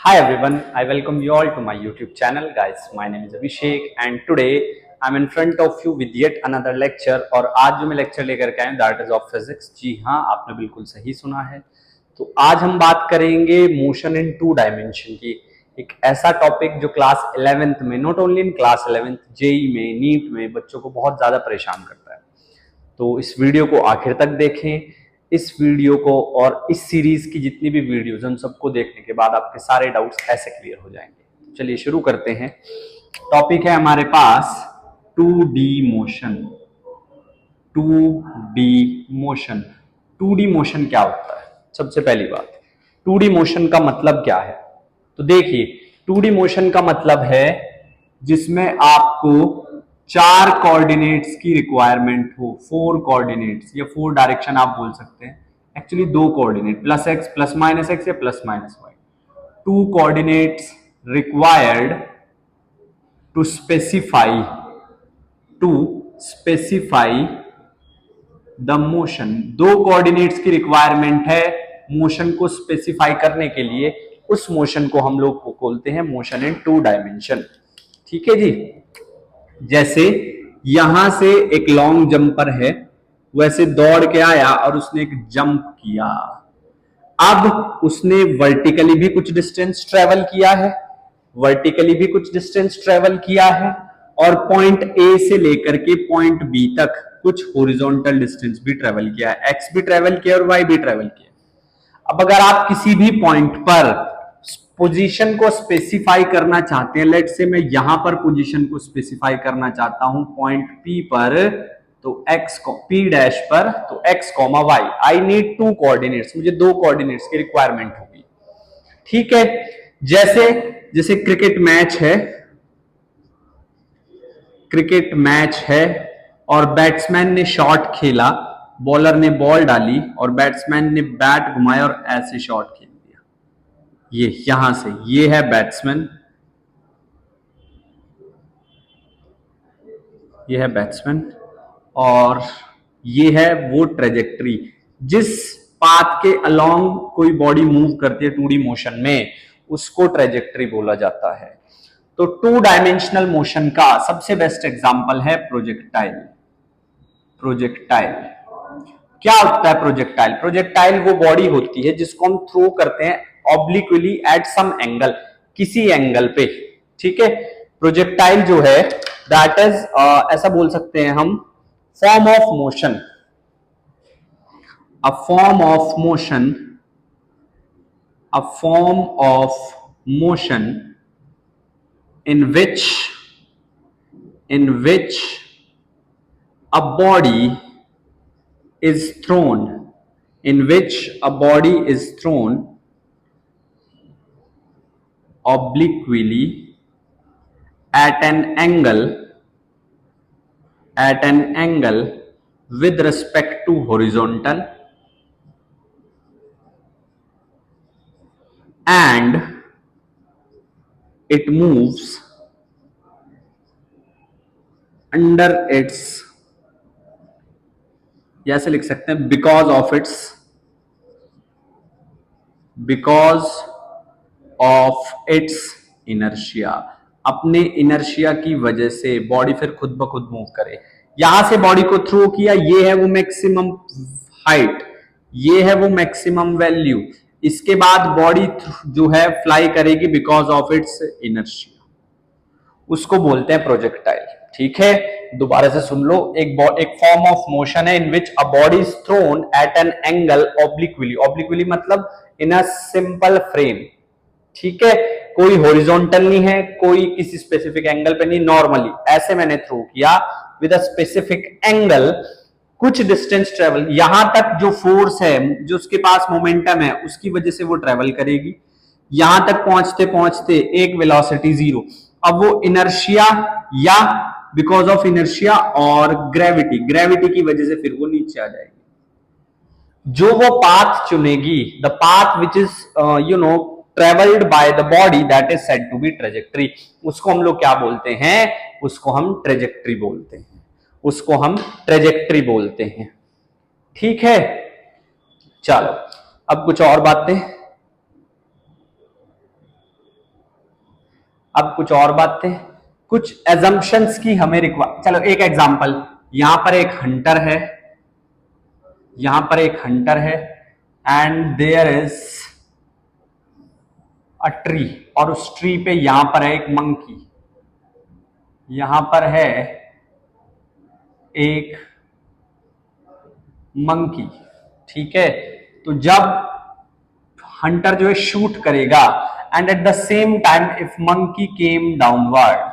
Hi everyone, I welcome you all to my YouTube channel. Guys, my name is Abhishek and today I'm in front of you with yet another lecture। और आज जो मैं lecture लेकर के आया हूं that is of physics. जी हाँ, आपने बिल्कुल सही सुना है। तो आज हम बात करेंगे मोशन इन टू डायमेंशन की। एक ऐसा टॉपिक जो क्लास 11th में, not only in class 11th, JEE में, नीट में बच्चों को बहुत ज्यादा परेशान करता है। तो इस वीडियो को आखिर तक देखें। इस वीडियो को और इस सीरीज की जितनी भी वीडियोज हैं उन सबको देखने के बाद आपके सारे डाउट्स ऐसे क्लियर हो जाएंगे। चलिए शुरू करते हैं। टॉपिक है हमारे पास 2D motion. 2D motion. 2D motion क्या होता है? सबसे पहली बात, 2D मोशन का मतलब क्या है? तो देखिए, 2D मोशन का मतलब है जिसमें आपको 4 कोऑर्डिनेट्स की रिक्वायरमेंट हो। 4 कोऑर्डिनेट्स या 4 डायरेक्शन आप बोल सकते हैं। Actually 2 coordinate, plus X plus minus X या plus minus Y. 2 coordinates required to specify the motion. 2 coordinates की रिक्वायरमेंट है मोशन को स्पेसिफाई करने के लिए। उस मोशन को हम लोग को बोलते हैं मोशन इन 2 डायमेंशन। ठीक है जी। जैसे यहां से एक लॉन्ग जंपर है, वैसे दौड़ के आया और उसने एक जंप किया। अब उसने वर्टिकली भी कुछ डिस्टेंस ट्रेवल किया है, और पॉइंट ए से लेकर के पॉइंट बी तक कुछ हॉरिजॉन्टल डिस्टेंस भी ट्रेवल किया है। एक्स भी ट्रेवल किया और वाई भी ट्रेवल किया। अब अगर आप किसी भी पॉइंट पर पोजीशन को स्पेसिफाई करना चाहते हैं, लेट से मैं यहां पर पोजीशन को स्पेसिफाई करना चाहता हूं पॉइंट पी पर, तो एक्स को पी डैश पर, तो X comma Y, I need 2 coordinates. मुझे 2 कोऑर्डिनेट्स की रिक्वायरमेंट होगी। ठीक है। जैसे जैसे क्रिकेट मैच है और बैट्समैन ने शॉट खेला, बॉलर ने बॉल डाली और बैट्समैन ने बैट घुमाया और ऐसे शॉट खेल दिया। ये यहां से, ये है बैट्समैन और ये है वो ट्रेजेक्ट्री जिस पाथ के अलोंग कोई बॉडी मूव करती है 2D मोशन में, उसको ट्रेजेक्ट्री बोला जाता है। तो 2 डायमेंशनल मोशन का सबसे बेस्ट एग्जांपल है प्रोजेक्टाइल। क्या होता है प्रोजेक्टाइल? प्रोजेक्टाइल वो बॉडी होती है जिसको हम थ्रो करते हैं ऑब्लिक्वली एट सम एंगल, किसी एंगल पे। ठीक है। प्रोजेक्टाइल जो है दैट इज ऐसा बोल सकते हैं हम, form of motion, a form of motion in which a body is thrown obliquely at an angle with respect to horizontal, and it moves under its, या ऐसे लिख सकते हैं, बिकॉज ऑफ इट्स इनर्शिया। अपने इनर्शिया की वजह से body फिर खुद ब खुद मूव करे। यहां से बॉडी को थ्रो किया, ये है वो मैक्सिमम हाइट, ये है वो मैक्सिमम वैल्यू। इसके बाद बॉडी जो है फ्लाई करेगी बिकॉज ऑफ इट्स इनर्शिया, उसको बोलते हैं प्रोजेक्टाइल। ठीक है, दोबारा से सुन लो। एक फॉर्म ऑफ मोशन है in which a body is thrown at an angle obliquely मतलब इन अ सिंपल फ्रेम। ठीक है, कोई हॉरिजॉन्टल नहीं है, कोई किसी स्पेसिफिक एंगल पे नहीं, नॉर्मली ऐसे मैंने थ्रो किया विद अ स्पेसिफिक एंगल, कुछ डिस्टेंस ट्रेवल, यहां तक जो फोर्स है, जो उसके पास मोमेंटम है, उसकी वजह से वो ट्रेवल करेगी। यहां तक पहुंचते पहुंचते एक वेलोसिटी 0। अब वो इनर्शिया या बिकॉज ऑफ इनर्शिया और ग्रेविटी की वजह से फिर वो नीचे आ जाएगी। जो वो पाथ चुनेगी, the path which is travelled by the body, that is said to be trajectory. उसको हम लोग क्या बोलते हैं? उसको हम ट्रेजेक्ट्री बोलते हैं। ठीक है, चलो अब कुछ और बातें। अब कुछ और बातें, कुछ एजम्पशंस की हमें रिक्वायर, चलो एक एग्जांपल, यहां पर एक हंटर है, यहां पर एक हंटर है and there is a tree, और उस ट्री पे यहां पर है एक मंकी, यहां पर है एक मंकी, ठीक है। तो जब हंटर जो है शूट करेगा and at the same time if monkey came downward,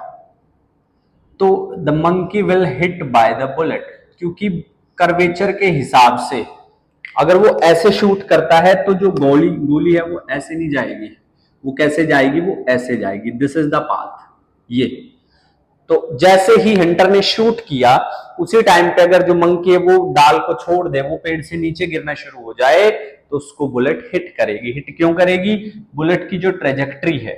तो the monkey will hit by the bullet, क्योंकि कर्वेचर के हिसाब से अगर वो ऐसे शूट करता है तो जो गोली गोली है वो ऐसे नहीं जाएगी, वो कैसे जाएगी, वो ऐसे जाएगी, दिस इज द पाथ ये। तो जैसे ही हंटर ने शूट किया उसी टाइम पे अगर जो मंकी है वो डाल को छोड़ दे, वो पेड़ से नीचे गिरना शुरू हो जाए, तो उसको बुलेट हिट करेगी। हिट क्यों करेगी? बुलेट की जो ट्रेजेक्ट्री है,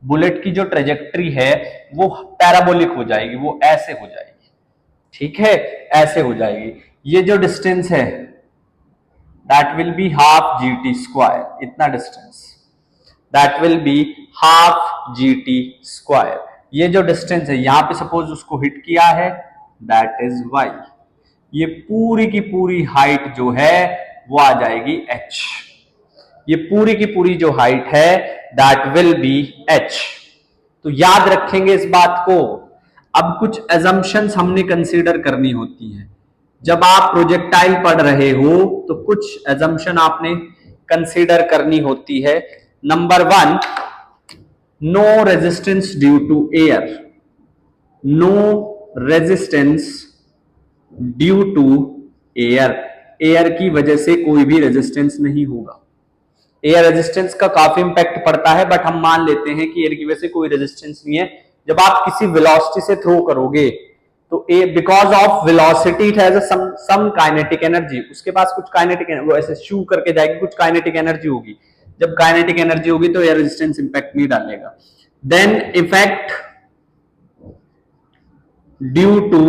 बुलेट की जो ट्रेजेक्ट्री है वो पैराबोलिक हो जाएगी, वो ऐसे हो जाएगी, ठीक है, ऐसे हो जाएगी। ये जो डिस्टेंस है that will be half G T square, इतना distance that will be half G T square. ये जो डिस्टेंस है यहां पे सपोज उसको हिट किया है, दैट इज वाई। ये पूरी की पूरी हाइट जो है वो आ जाएगी एच, ये पूरी की पूरी जो हाइट है दैट विल बी एच। तो याद रखेंगे इस बात को। अब कुछ एजम्पशंस हमने कंसीडर करनी होती है जब आप प्रोजेक्टाइल पढ़ रहे हो, तो कुछ एजम्पशन आपने कंसीडर करनी होती है। Number one, no resistance due to air, no resistance due to air, air की वजह से कोई भी रेजिस्टेंस नहीं होगा। एयर रेजिस्टेंस का काफी इंपैक्ट पड़ता है, बट हम मान लेते हैं कि एयर की वजह से कोई रेजिस्टेंस नहीं है। जब आप किसी वेलोसिटी से थ्रो करोगे तो because of velocity it has some kinetic energy, उसके पास कुछ काइनेटिक, वो ऐसे शू करके जाएगी, कुछ काइनेटिक एनर्जी होगी। जब काइनेटिक एनर्जी होगी तो एयर रेजिस्टेंस इंपैक्ट नहीं डालेगा। Then effect due to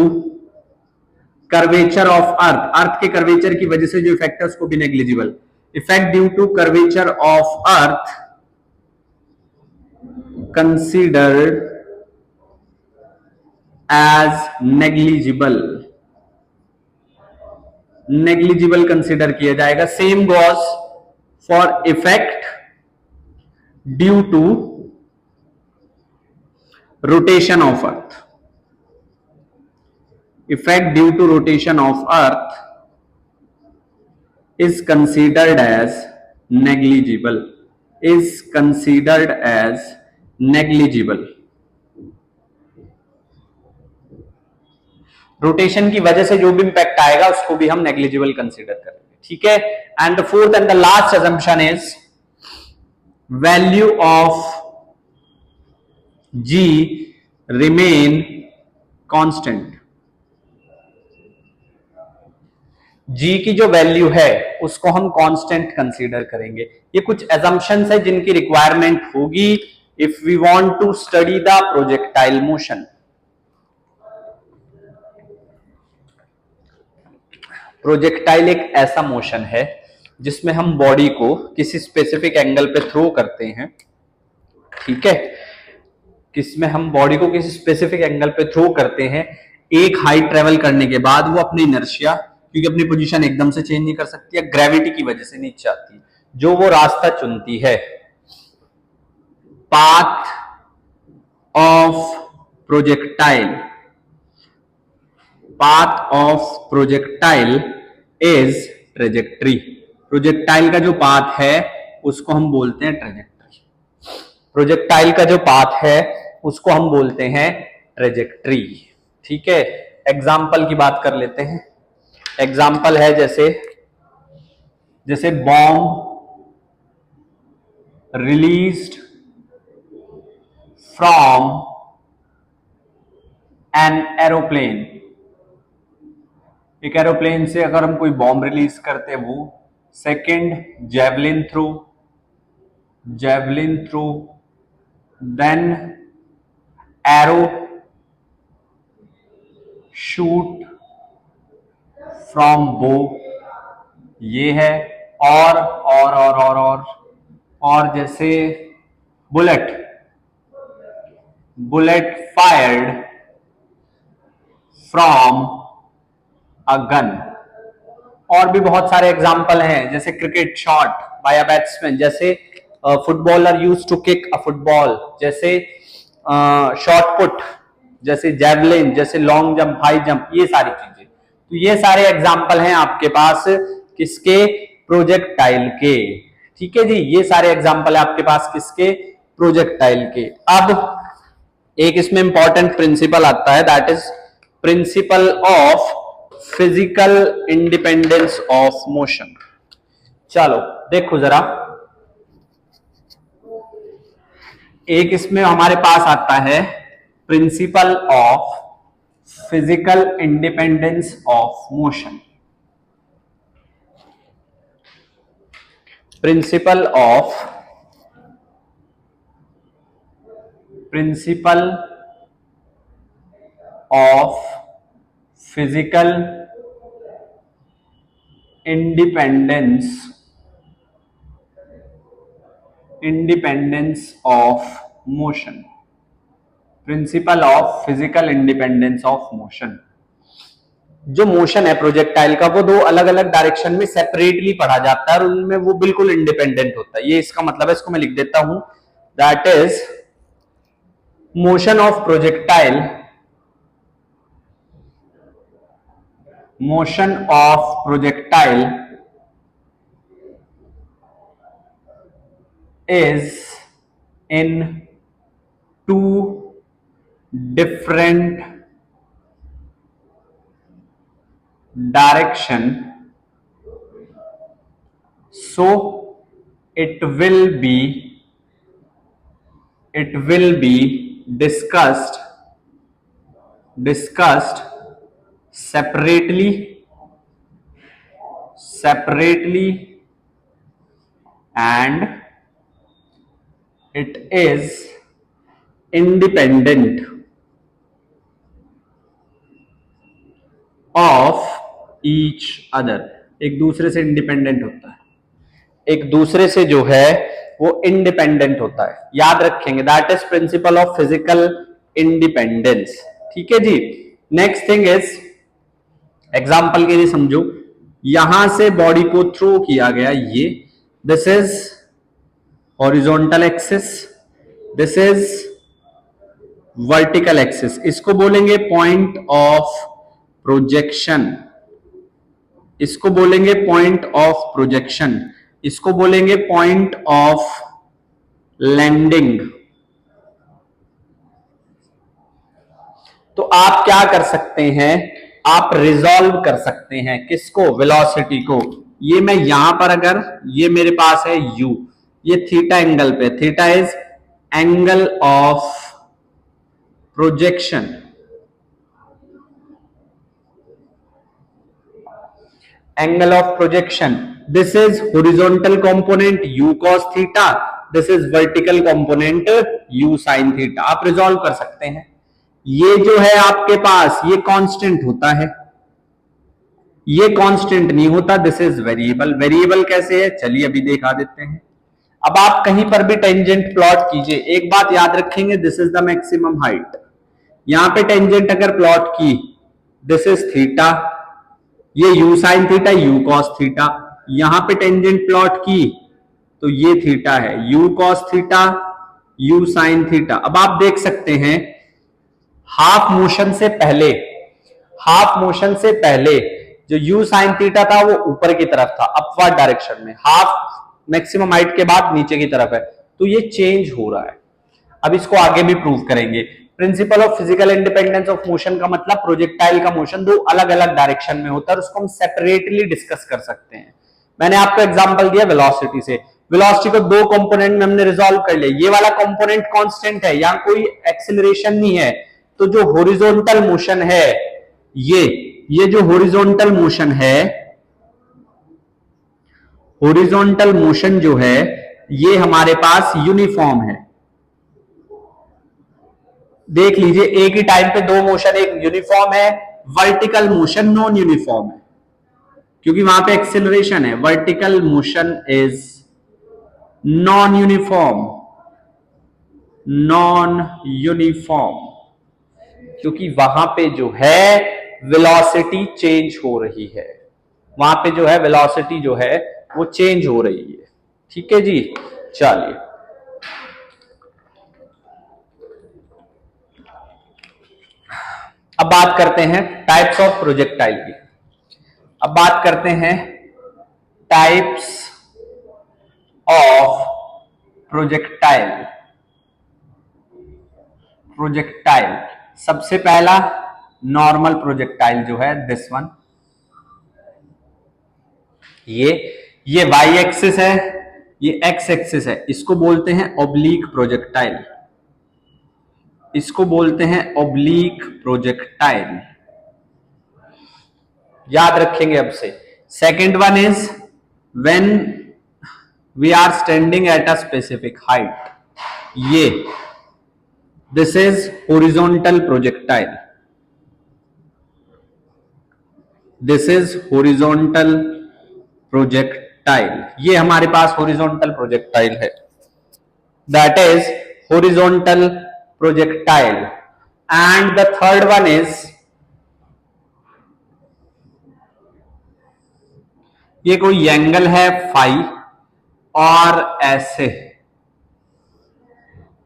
curvature of earth, earth के कर्वेचर की वजह से जो इफेक्ट है उसको भी negligible. Effect due to curvature of earth considered as negligible, negligible consider किया जाएगा। Same goes for effect due to rotation of earth, effect due to rotation of earth is considered as negligible, is considered as negligible। Rotation की वजह से जो भी impact आएगा उसको भी हम नेग्लिजिबल कंसीडर करेंगे, ठीक है। And the fourth and the last assumption is value of G remain constant, G की जो वैल्यू है उसको हम कांस्टेंट कंसीडर करेंगे। ये कुछ assumptions है जिनकी रिक्वायरमेंट होगी if we want to study the projectile motion. Projectile एक ऐसा मोशन है जिसमें हम बॉडी को किसी स्पेसिफिक एंगल पे थ्रो करते हैं, ठीक है, किसमें हम बॉडी को किसी स्पेसिफिक एंगल पे थ्रो करते हैं। एक हाइट ट्रेवल करने के बाद वो अपनी इनर्शिया, क्योंकि अपनी पोजीशन एकदम से चेंज नहीं कर सकती, या ग्रेविटी की वजह से नीचे आती, जो वो रास्ता चुनती है, path of projectile, path of projectile is trajectory. Projectile का जो पाथ है उसको हम बोलते हैं ट्रेजेक्ट्री, प्रोजेक्टाइल का जो पाथ है उसको हम बोलते हैं ट्रेजेक्ट्री, ठीक है। एग्जाम्पल की बात कर लेते हैं। एग्जाम्पल है जैसे जैसे bomb released from an aeroplane, एक एरोप्लेन से अगर हम कोई बॉम्ब रिलीज करते हैं वो। Second javelin throw, javelin throw, then arrow shoot from bow, ये है। और जैसे bullet, bullet fired from a gun. और भी बहुत सारे एग्जाम्पल हैं, जैसे cricket shot by a batsman, जैसे footballer use to kick a football, जैसे शॉट पुट, जैसे जैवलिन, जैसे लॉन्ग जंप, हाई जंप, ये सारी चीजें। तो ये सारे एग्जाम्पल हैं आपके पास किसके? प्रोजेक्टाइल के। ठीक है जी, ये सारे एग्जाम्पल है आपके पास किसके? प्रोजेक्टाइल के। अब एक इसमें इंपॉर्टेंट प्रिंसिपल आता है, that is principle of physical independence of motion. चलो देखो जरा, एक इसमें हमारे पास आता है principle of physical independence of motion. Principle of physical independence of motion. Principle of physical independence of motion. जो मोशन है प्रोजेक्टाइल का, वो दो अलग अलग डायरेक्शन में सेपरेटली पढ़ा जाता है और उनमें वो बिल्कुल इंडिपेंडेंट होता है। ये इसका मतलब है, इसको मैं लिख देता हूं, that is motion of projectile, motion of projectile is in two different direction, so it will be discussed separately and it is independent of each other। एक दूसरे से इंडिपेंडेंट होता है, एक दूसरे से जो है वो इंडिपेंडेंट होता है। याद रखेंगे, that is principle of physical independence. ठीक है जी। नेक्स्ट थिंग इज, एग्जाम्पल के लिए समझो, यहां से बॉडी को थ्रो किया गया, ये this is horizontal axis, this is vertical axis. इसको बोलेंगे पॉइंट ऑफ प्रोजेक्शन, इसको बोलेंगे पॉइंट ऑफ प्रोजेक्शन, इसको बोलेंगे पॉइंट ऑफ लैंडिंग। तो आप क्या कर सकते हैं, आप रिजॉल्व कर सकते हैं किसको? वेलोसिटी को। ये मैं यहां पर, अगर ये मेरे पास है u, ये थीटा एंगल पे, theta is angle of projection, angle of projection, this is horizontal component u cos theta, this is vertical component u sin theta. आप रिजॉल्व कर सकते हैं। ये जो है आपके पास, ये कांस्टेंट होता है, ये कांस्टेंट नहीं होता, दिस इज वेरिएबल। वेरिएबल कैसे है, चलिए अभी दिखा देते हैं। अब आप कहीं पर भी टेंजेंट प्लॉट कीजिए, एक बात याद रखेंगे, this is the maximum height. यहां पे टेंजेंट अगर प्लॉट की, दिस इज थीटा, ये u sin theta, u cos theta. यहां पे टेंजेंट प्लॉट की तो ये थीटा है, u cos theta, u sin theta. अब आप देख सकते हैं, हाफ मोशन से पहले, हाफ मोशन से पहले जो u sin थीटा था वो ऊपर की तरफ था, अपवर्ड डायरेक्शन में। हाफ मैक्सिमम हाइट के बाद नीचे की तरफ है, तो ये चेंज हो रहा है। अब इसको आगे भी प्रूव करेंगे। Principle of physical independence of motion का मतलब प्रोजेक्टाइल का मोशन दो अलग अलग डायरेक्शन में होता है और उसको हम सेपरेटली डिस्कस कर सकते हैं। मैंने आपको एग्जांपल दिया वेलोसिटी से, वेलोसिटी को दो कंपोनेंट में हमने रिजॉल्व कर लिया। ये वाला कंपोनेंट कांस्टेंट है, यहां कोई एक्सीलरेशन नहीं है, तो जो हॉरिजॉन्टल मोशन है, ये जो हॉरिजॉन्टल मोशन है, हॉरिजॉन्टल मोशन जो है ये हमारे पास यूनिफॉर्म है। देख लीजिए, एक ही टाइम पे दो मोशन, एक यूनिफॉर्म है, वर्टिकल मोशन नॉन यूनिफॉर्म है क्योंकि वहां पे एक्सेलरेशन है। Vertical motion is non uniform, non uniform, क्योंकि वहां पे जो है वेलोसिटी चेंज हो रही है, वहां पे जो है वेलोसिटी जो है वो चेंज हो रही है। ठीक है जी, चलिए अब बात करते हैं टाइप्स ऑफ प्रोजेक्टाइल की। अब बात करते हैं टाइप्स ऑफ प्रोजेक्टाइल। प्रोजेक्टाइल सबसे पहला नॉर्मल प्रोजेक्टाइल जो है दिस वन, ये वाई एक्सिस है, ये एक्स एक्सिस है, इसको बोलते हैं ओब्लीक प्रोजेक्टाइल, इसको बोलते हैं ओब्लीक प्रोजेक्टाइल, याद रखेंगे अब से। Second one is when we are standing at a specific height, ये this is horizontal projectile, this is horizontal projectile, ये हमारे पास हॉरिजॉन्टल प्रोजेक्टाइल है, that is horizontal projectile. And the third one is, ये कोई एंगल है phi और ऐसे,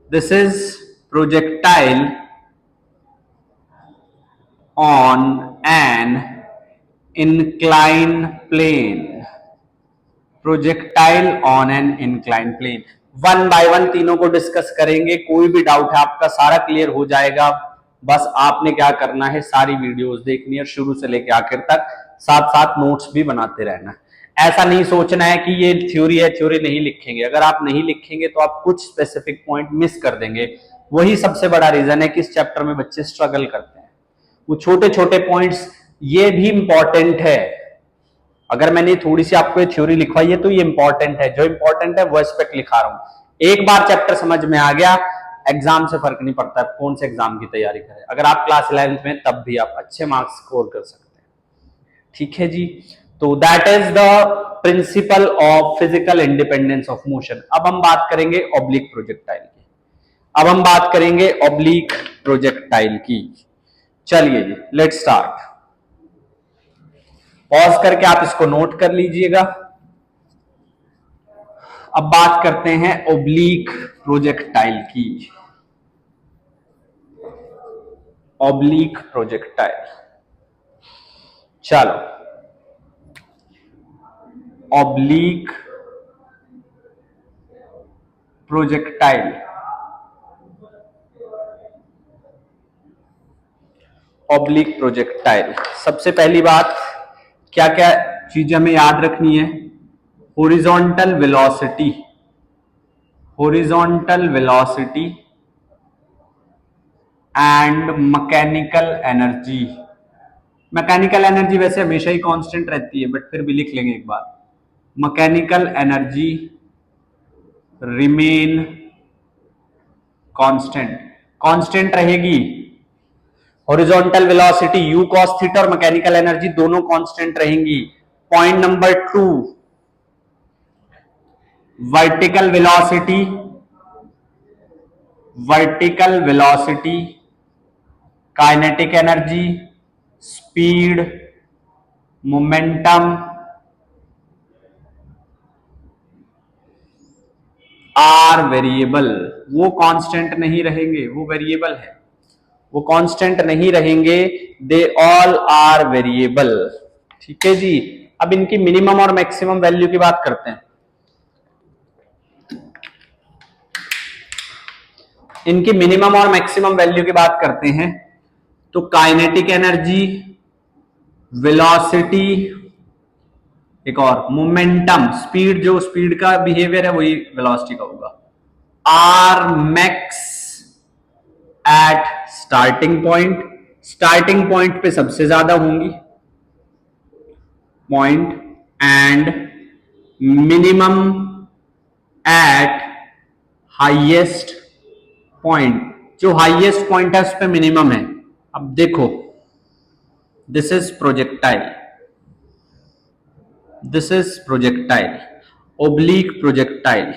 this is projectile on an inclined plane, projectile on an inclined plane। One by one तीनों को डिस्कस करेंगे, कोई भी डाउट है आपका सारा क्लियर हो जाएगा। बस आपने क्या करना है, सारी वीडियोस देखनी है शुरू से लेकर आखिर तक, साथ साथ नोट्स भी बनाते रहना। ऐसा नहीं सोचना है कि ये थ्योरी है, थ्योरी नहीं लिखेंगे, अगर आप नहीं लिखेंगे तो आप कुछ स्पेसिफिक पॉइंट मिस कर देंगे। वही सबसे बड़ा रीजन है कि इस चैप्टर में बच्चे स्ट्रगल करते हैं, वो छोटे छोटे पॉइंट्स, ये भी इंपॉर्टेंट है। अगर मैंने थोड़ी सी आपको थ्योरी लिखवाई है तो ये इंपॉर्टेंट है, जो इंपॉर्टेंट है वो एस्पेक्ट लिखा रहा हूं। एक बार चैप्टर समझ में आ गया, एग्जाम से फर्क नहीं पड़ता कौन से एग्जाम की तैयारी करें, अगर आप क्लास 11th में तब भी आप अच्छे मार्क्स स्कोर कर सकते हैं। ठीक है जी, तो that is the principle of physical independence of motion. अब हम बात करेंगे ऑब्लिक प्रोजेक्टाइल की, अब हम बात करेंगे ऑब्लिक प्रोजेक्टाइल की। चलिए जी, लेट्स स्टार्ट। पॉज करके आप इसको नोट कर लीजिएगा। अब बात करते हैं ओब्लीक प्रोजेक्टाइल की। ओब्लीक प्रोजेक्टाइल, चलो ओब्लीक प्रोजेक्टाइल, ओब्लीक प्रोजेक्टाइल, सबसे पहली बात क्या क्या चीजें हमें याद रखनी है, horizontal velocity, horizontal velocity and mechanical energy. Mechanical energy वैसे हमेशा ही कांस्टेंट रहती है, बट फिर भी लिख लेंगे एक बार, mechanical energy remain constant, constant रहेगी। Horizontal velocity u cos theta और मैकेनिकल एनर्जी दोनों कांस्टेंट रहेंगी। Point number 2, vertical velocity, vertical velocity, kinetic energy, speed, momentum are variable, वो कांस्टेंट नहीं रहेंगे, वो वेरिएबल है, वो कांस्टेंट नहीं रहेंगे, दे ऑल आर वेरिएबल। ठीक है जी, अब इनकी मिनिमम और मैक्सिमम वैल्यू की बात करते हैं। इनकी मिनिमम और मैक्सिमम वैल्यू की बात करते हैं तो काइनेटिक एनर्जी, वेलोसिटी, एक और मोमेंटम, स्पीड, जो स्पीड का बिहेवियर है वही वेलोसिटी का होगा, are max at starting point, starting point पे सबसे ज्यादा होंगी point, and minimum at highest point, जो हाईएस्ट पॉइंट है उस पे मिनिमम है। अब देखो, this is projectile, this is projectile, oblique projectile,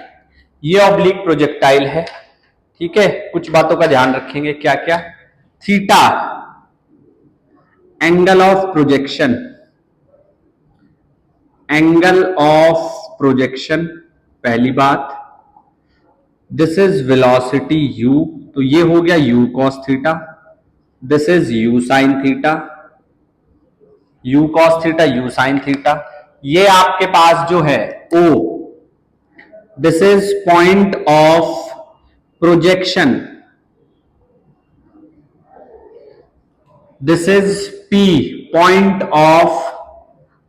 ये ओब्लीक प्रोजेक्टाइल है, ठीक है, कुछ बातों का ध्यान रखेंगे। क्या क्या? Theta angle of projection, angle of projection पहली बात। दिस इज वेलोसिटी u, तो ये हो गया u cos theta. This is u sin theta, u cos theta, u sin theta. ये आपके पास जो है o, this is point of projection, this is p, point of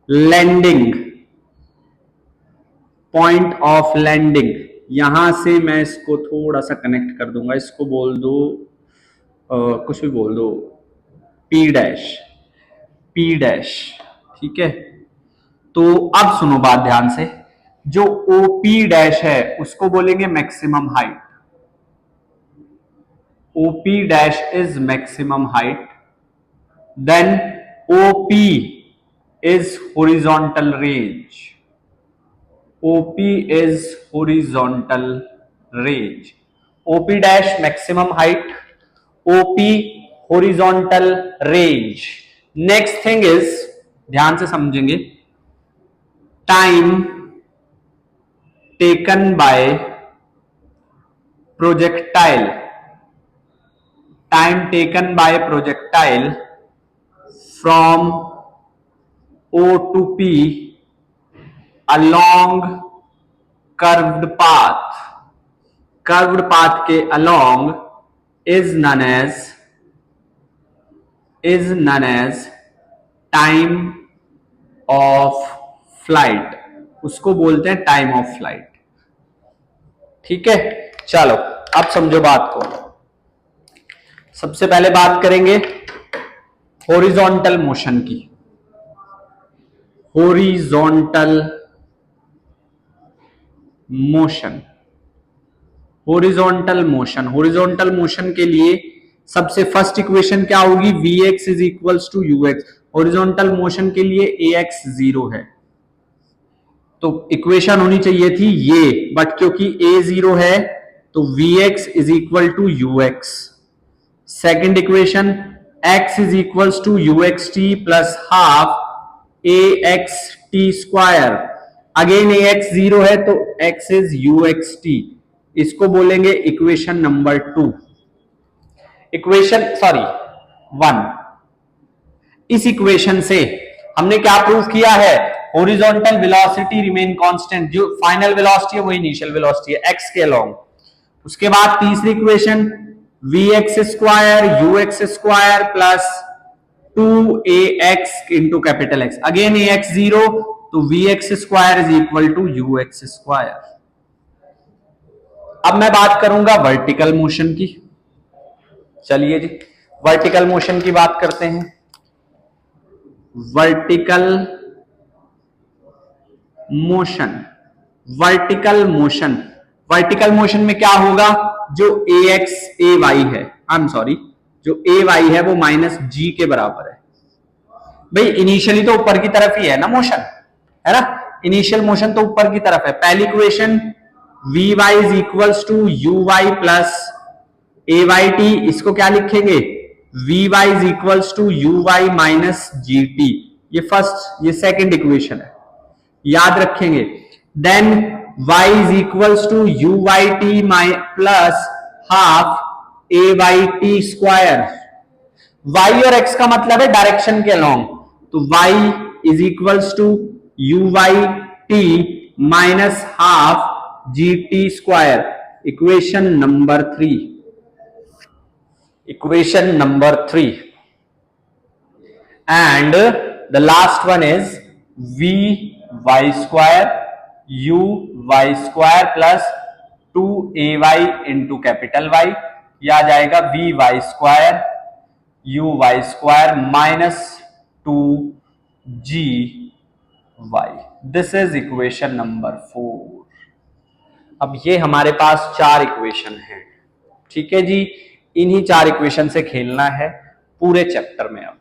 landing, point of landing. यहां से मैं इसको थोड़ा सा कनेक्ट कर दूंगा, इसको बोल दो कुछ भी बोल दो, P डैश, P डैश। ठीक है, तो अब सुनो बात ध्यान से, जो OP डैश है उसको बोलेंगे maximum height. OP dash is maximum height, then OP is horizontal range, OP is horizontal range, OP dash maximum height, OP horizontal range। Next thing is, ध्यान से समझेंगे, time taken by projectile, time taken by projectile from O to P along curved path, curved path के along is known as time of flight, उसको बोलते हैं time of flight. ठीक है, चलो अब समझो बात को। सबसे पहले बात करेंगे हॉरिजॉन्टल मोशन की। Horizontal motion, horizontal motion, horizontal motion के लिए सबसे फर्स्ट इक्वेशन क्या होगी? Vx is equals to ux। Horizontal motion के लिए ax 0 है, तो इक्वेशन होनी चाहिए थी ये, बट क्योंकि a 0 है तो Vx is equal to ux। Second equation x is equals to uxt plus half axt square. Again ax 0 है तो x इज uxt, इसको बोलेंगे इक्वेशन नंबर 2, इक्वेशन 1। इस इक्वेशन से हमने क्या प्रूव किया है? हॉरिजॉन्टल वेलोसिटी रिमेन कांस्टेंट, जो फाइनल वेलोसिटी है वही इनिशियल वेलोसिटी है x के अलोंग। उसके बाद तीसरी equation vx square ux square plus 2ax into capital X। Again ax 0 तो vx square is equal to ux square. अब मैं बात करूंगा वर्टिकल मोशन की। चलिए जी, वर्टिकल मोशन की बात करते हैं। Vertical motion, vertical motion, vertical motion में क्या होगा? जो ax ay है, जो ay है वो माइनस g के बराबर है। भाई इनिशियली तो ऊपर की तरफ ही है ना मोशन, है ना? इनिशियल मोशन तो ऊपर की तरफ है। पहली equation vy is equals to uy plus ayt, इसको क्या लिखेंगे? vy is equals to uy minus gt। ये फर्स्ट, ये सेकंड इक्वेशन है, याद रखेंगे। Then y is equals to uyt plus half ayt square. y और x का मतलब है डायरेक्शन के अलोंग, तो y is equals to uyt minus half gt square. Equation number 3, equation number 3। And the last one is vy square uy square plus 2ay into capital Y। यह आ जाएगा vy square uy square minus 2gy। This is equation number 4। अब ये हमारे पास 4 equation हैं। ठीक है जी, इन्हीं 4 इक्वेशन से खेलना है पूरे चैप्टर में। अब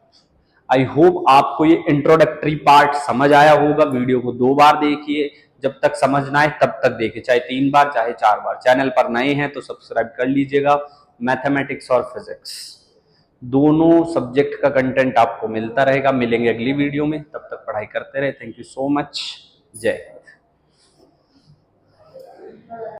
आई होप आपको ये इंट्रोडक्टरी पार्ट समझ आया होगा। वीडियो को 2 बार देखिए, जब तक समझ ना आए तब तक देखें, चाहे 3 बार चाहे 4 बार। चैनल पर नए हैं तो सब्सक्राइब कर लीजिएगा। मैथमेटिक्स और फिजिक्स दोनों सब्जेक्ट का कंटेंट आपको मिलता रहेगा। मिलेंगे अगली वीडियो में, तब तक पढ़ाई करते रहे। Thank you so much. जय हिंद।